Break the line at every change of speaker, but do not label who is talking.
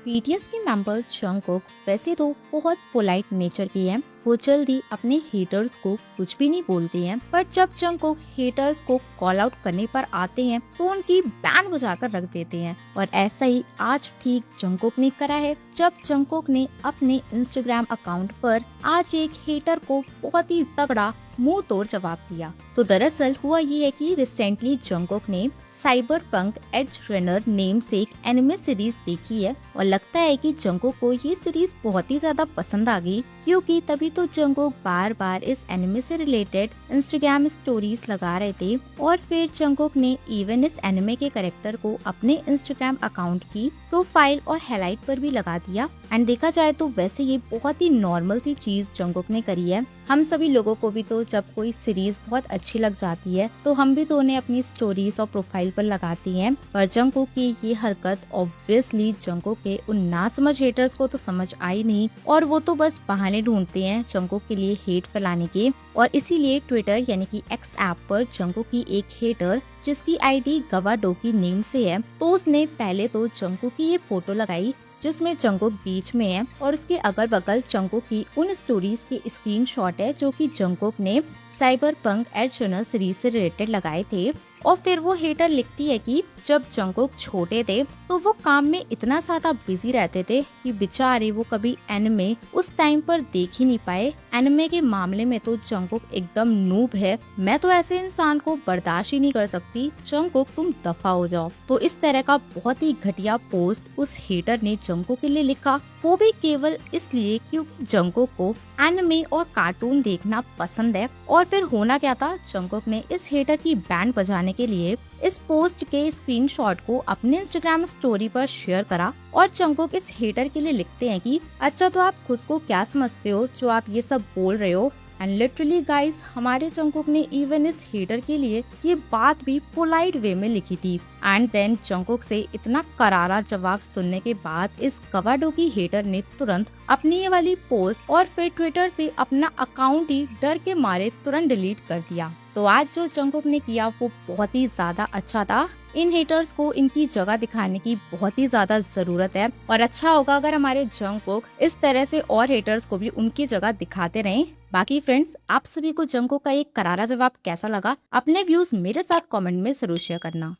BTS के member Jungkook वैसे तो बहुत पोलाइट नेचर की है। वो जल्दी अपने हेटर्स को कुछ भी नहीं बोलते हैं, पर जब जंगकुक हेटर्स को कॉल आउट करने पर आते हैं तो उनकी बैंड बजाकर रख देते हैं। और ऐसा ही आज ठीक जंगकुक ने करा है, जब जंगकुक ने अपने इंस्टाग्राम अकाउंट पर आज एक हेटर को बहुत ही तगड़ा मुंह तोड़ जवाब दिया। तो दरअसल हुआ ये है कि रिसेंटली जंगकुक ने साइबरपंक एज रनर नेम से एक एनिमे सीरीज देखी है और लगता है कि जंगकुक को ये सीरीज बहुत ही ज्यादा पसंद आ गई, क्योंकि तभी तो जंगकुक बार बार इस एनिमे से रिलेटेड इंस्टाग्राम स्टोरीज लगा रहे थे। और फिर जंगकुक ने इवन इस एनिमे के कैरेक्टर को अपने इंस्टाग्राम अकाउंट की प्रोफाइल और हाईलाइट पर भी लगा दिया। एंड देखा जाए तो वैसे ये बहुत ही नॉर्मल सी चीज जंगकुक ने करी है। हम सभी लोगों को भी तो जब कोई सीरीज बहुत अच्छी लग जाती है तो हम भी तो उन्हें अपनी स्टोरीज और प्रोफाइल पर लगाती हैं। पर जंगकुक की ये हरकत ऑब्वियसली जंगकुक के उन नासमझ हेटर्स को तो समझ आई नहीं, और वो तो बस बहाने ढूंढते हैं जंगकुक के लिए हेट फैलाने के। और इसीलिए ट्विटर यानी कि एक्स ऐप पर जंगकुक की एक हेटर जिसकी आईडी गवाडोकी नेम से है, तो उसने पहले तो जंगकुक की ये फोटो लगाई जिसमें जंगकुक बीच में है और उसके अगल बगल जंगकुक की उन स्टोरीज के स्क्रीनशॉट है जो कि जंगकुक ने साइबरपंक एज रनर सीरीज से रिलेटेड लगाए थे। और फिर वो हेटर लिखती है कि जब जंगकुक छोटे थे तो वो काम में इतना ज्यादा बिजी रहते थे कि बेचारे वो कभी एनिमे उस टाइम पर देख ही नहीं पाए। एनिमे के मामले में तो जंगकुक एकदम नूब है, मैं तो ऐसे इंसान को बर्दाश्त ही नहीं कर सकती, जंगकुक तुम दफा हो जाओ। तो इस तरह का बहुत ही घटिया पोस्ट उस हेटर ने जंगकुक के लिए लिखा, वो भी केवल इसलिए क्योंकि जंगकुक को एनिमे और कार्टून देखना पसंद है। और फिर होना क्या था, जंगकुक ने इस हेटर की बैंड बजाने के लिए इस पोस्ट के स्क्रीनशॉट को अपने इंस्टाग्राम स्टोरी पर शेयर करा। और जंगकुक इस हेटर के लिए लिखते हैं कि अच्छा तो आप खुद को क्या समझते हो जो आप ये सब बोल रहे हो। एंड लिटरली गाइस, हमारे जंगकुक ने इवन इस हेटर के लिए ये बात भी पोलाइट वे में लिखी थी। एंड देन जंगकुक से इतना करारा जवाब सुनने के बाद इस गवाडोकी हेटर ने तुरंत अपनी ये वाली पोस्ट और फिर ट्विटर से अपना अकाउंट ही डर के मारे तुरंत डिलीट कर दिया। तो आज जो जंगकुक ने किया वो बहुत ही ज्यादा अच्छा था। इन हेटर्स को इनकी जगह दिखाने की बहुत ही ज्यादा जरूरत है और अच्छा होगा अगर हमारे जंगकुक इस तरह से और हेटर्स को भी उनकी जगह दिखाते रहें। बाकी फ्रेंड्स, आप सभी को जंगकुक का एक करारा जवाब कैसा लगा, अपने व्यूज मेरे साथ कमेंट में जरूर शेयर करना।